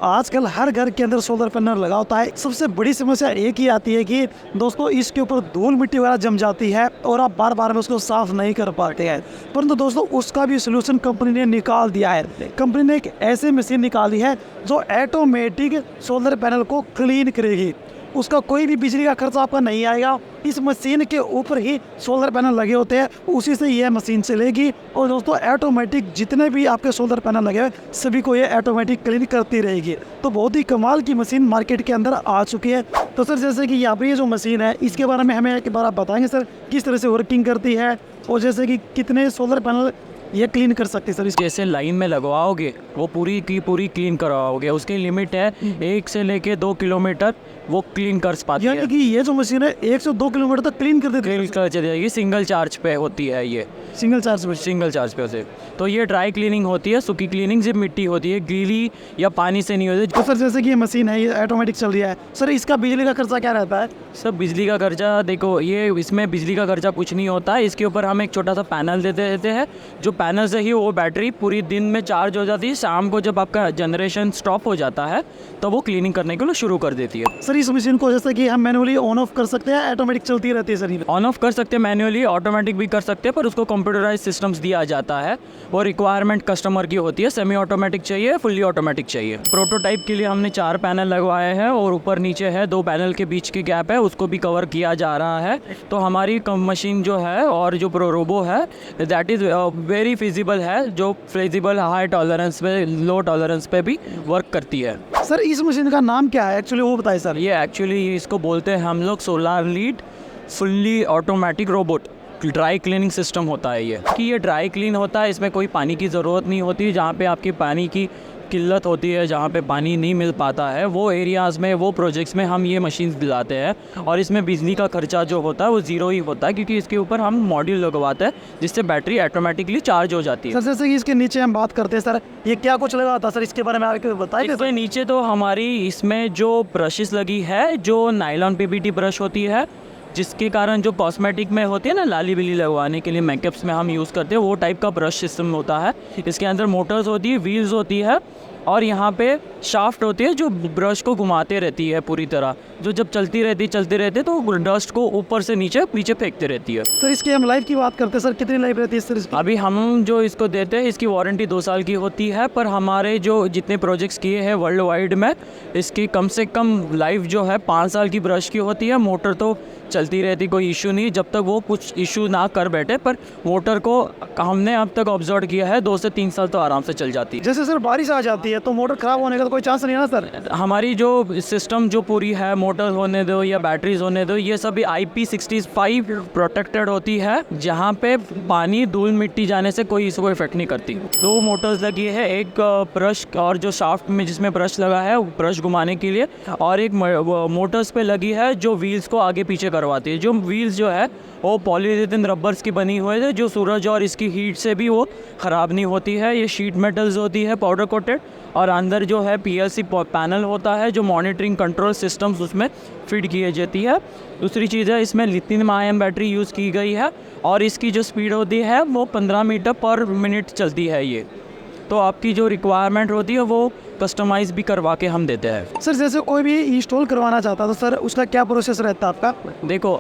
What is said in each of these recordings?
आजकल हर घर के अंदर सोलर पैनल लगा होता है। सबसे बड़ी समस्या एक ही आती है कि दोस्तों इसके ऊपर धूल मिट्टी वगैरह जम जाती है और आप बार बार में उसको साफ नहीं कर पाते हैं। परंतु दोस्तों उसका भी सोल्यूशन कंपनी ने निकाल दिया है। कंपनी ने एक ऐसी मशीन निकाली है जो ऑटोमेटिक सोलर पैनल को क्लीन करेगी। उसका कोई भी बिजली का खर्चा आपका नहीं आएगा। इस मशीन के ऊपर ही सोलर पैनल लगे होते हैं, उसी से यह मशीन चलेगी और दोस्तों ऑटोमेटिक जितने भी आपके सोलर पैनल लगे हुए सभी को ये ऑटोमेटिक क्लीन करती रहेगी। तो बहुत ही कमाल की मशीन मार्केट के अंदर आ चुकी है। तो सर जैसे कि यहाँ पर ये जो मशीन है इसके बारे में हमें एक बार आप बताएंगे सर, किस तरह से वर्किंग करती है और जैसे कि कितने सोलर पैनल ये क्लीन कर सकती है सर? जैसे लाइन में लगवाओगे वो पूरी की पूरी क्लीन करवाओगे, उसकी लिमिट है 1 से लेके 2 किलोमीटर वो क्लीन कर पाती है। यानी कि ये जो मशीन है 1 से 2 किलोमीटर तक क्लीन कर देती है। क्लीन कर जाएगी, सिंगल चार्ज पे होती है ये। सिंगल चार्ज पे होते तो ये ड्राई क्लीनिंग होती है, सूखी क्लीनिंग सिर्फ मिट्टी होती है, गीली या पानी से नहीं होती। तो सर जैसे कि ये मशीन है ये ऑटोमेटिक चल रही है सर, इसका बिजली का खर्चा क्या रहता है? सब बिजली का खर्चा देखो, ये इसमें बिजली का खर्चा कुछ नहीं होता है। इसके ऊपर हम एक छोटा सा पैनल देते हैं, जो पैनल से ही वो बैटरी पूरी दिन में चार्ज हो जाती है। शाम को जब आपका जनरेशन स्टॉप हो जाता है तो वो क्लीनिंग करने के लिए शुरू कर देती है। सर इस मशीन को जैसे कि हम मैनुअली ऑन ऑफ कर सकते हैं, ऑटोमेटिक चलती रहती है सर? ऑन ऑफ कर सकते हैं, मैनुअली, ऑटोमेटिक भी कर सकते हैं, पर उसको कंप्यूटराइज सिस्टम्स दिया जाता है। वो रिक्वायरमेंट कस्टमर की होती है, सेमी ऑटोमेटिक चाहिए, फुल्ली ऑटोमेटिक चाहिए। प्रोटोटाइप के लिए हमने 4 पैनल लगवाए हैं और ऊपर नीचे है 2 पैनल के बीच की गैप है, उसको भी कवर किया जा रहा है। तो हमारी मशीन जो है और जो रोबो है दैट इज़ वेरी फिजिबल है, जो फिजिबल हाई टॉलरेंस पे, लो टॉलरेंस पे भी वर्क करती है। सर इस मशीन का नाम क्या है एक्चुअली, वो बताइए सर। ये एक्चुअली इसको बोलते हैं हम लोग solar lead fully automatic robot dry cleaning system होता है। ये ड्राई क्लीन होता है, इसमें कोई पानी की ज़रूरत नहीं होती। जहाँ पे आपकी पानी की किल्लत होती है, जहाँ पे पानी नहीं मिल पाता है, वो एरियाज़ में, वो प्रोजेक्ट्स में हम ये मशीन्स दिलाते हैं। और इसमें बिजली का खर्चा जो होता है वो ज़ीरो ही होता है, क्योंकि इसके ऊपर हम मॉड्यूल लगवाते हैं जिससे बैटरी ऑटोमेटिकली चार्ज हो जाती है। सर जैसे कि इसके नीचे हम बात करते हैं सर, ये क्या कुछ लगा होता है सर, इसके बारे में आप बताइए। इसके नीचे तो हमारी इसमें जो ब्रशेस लगी है, जो नायलॉन PBT ब्रश होती है, जिसके कारण जो कॉस्मेटिक में होती है ना, लाली बिली लगवाने के लिए मेकअप्स में हम यूज़ करते हैं, वो टाइप का ब्रश सिस्टम होता है। इसके अंदर मोटर्स होती है, व्हील्स होती है और यहाँ पे शाफ्ट होती है जो ब्रश को घुमाते रहती है पूरी तरह, जो जब चलती रहती तो डस्ट को ऊपर से नीचे फेंकते रहती है। सर इसकी हम लाइफ की बात करते हैं सर, कितनी लाइफ रहती है सर इसकी? अभी हम जो इसको देते हैं इसकी वारंटी 2 साल की होती है, पर हमारे जो जितने प्रोजेक्ट्स किए हैं वर्ल्ड वाइड में, इसकी कम से कम लाइफ जो है 5 साल की ब्रश की होती है। मोटर तो चलती रहती, कोई इशू नहीं, जब तक वो कुछ इशू ना कर बैठे। पर मोटर को हमने अब तक ऑब्जर्व किया है 2 से 3 साल तो आराम से चल जाती है। जैसे सर बारिश आ जाती है तो मोटर खराब होने का तो कोई चांस नहीं है ना सर? हमारी जो सिस्टम जो पूरी है, मोटर होने दो या बैटरीज होने दो, ये सभी IP65 प्रोटेक्टेड होती है, जहाँ पे पानी धूल मिट्टी जाने से कोई इसको इफेक्ट नहीं करती। 2 मोटर्स लगी है, एक ब्रश और जो शाफ्ट में जिसमें ब्रश लगा है ब्रश घुमाने के लिए, और एक मोटर्स पे लगी है जो व्हील्स को आगे पीछे करवाती है। जो व्हील्स जो है वो पॉलीयुरेथेन रबर्स की बनी हुई है, जो सूरज और इसकी हीट से भी वो ख़राब नहीं होती है। ये शीट मेटल्स होती है पाउडर कोटेड, और अंदर जो है PLC पैनल होता है जो मॉनिटरिंग कंट्रोल सिस्टम्स उसमें फिट किए जाती है। दूसरी चीज़ है, इसमें लिथियम आयन बैटरी यूज़ की गई है और इसकी जो स्पीड होती है वो 15 मीटर पर मिनट चलती है। ये तो आपकी जो रिक्वायरमेंट होती है वो कस्टमाइज़ भी करवा के हम देते हैं। सर जैसे कोई भी इंस्टॉल करवाना चाहता तो सर उसका क्या प्रोसेस रहता है आपका? देखो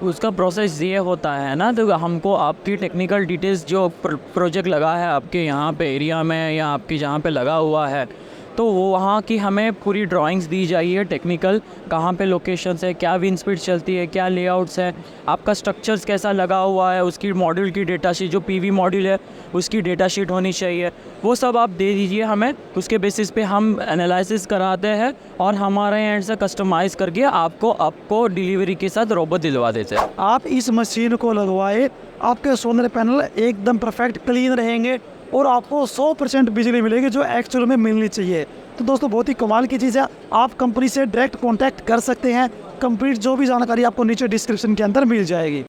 उसका प्रोसेस ये होता है ना, तो हमको आपकी टेक्निकल डिटेल्स जो प्रोजेक्ट लगा है आपके यहाँ पे एरिया में या आपके जहाँ पे लगा हुआ है, तो वो वहाँ की हमें पूरी ड्राइंग्स दी जाइए टेक्निकल, कहाँ पे लोकेशंस है, क्या विंड स्पीड चलती है, क्या लेआउट्स है, आपका स्ट्रक्चर्स कैसा लगा हुआ है, उसकी मॉड्यूल की डेटा शीट, जो PV मॉड्यूल है उसकी डेटा शीट होनी चाहिए, वो सब आप दे दीजिए हमें। उसके बेसिस पे हम एनालिसिस कराते हैं और हमारे एंड से कस्टमाइज़ करके आपको डिलीवरी के साथ रोबोट दिलवा देते हैं। आप इस मशीन को लगवाए, आपके सोलर पैनल एकदम परफेक्ट क्लीन रहेंगे और आपको 100% बिजली मिलेगी जो एक्चुअल में मिलनी चाहिए। तो दोस्तों बहुत ही कमाल की चीज़ है, आप कंपनी से डायरेक्ट कांटेक्ट कर सकते हैं। कंप्लीट जो भी जानकारी आपको नीचे डिस्क्रिप्शन के अंदर मिल जाएगी।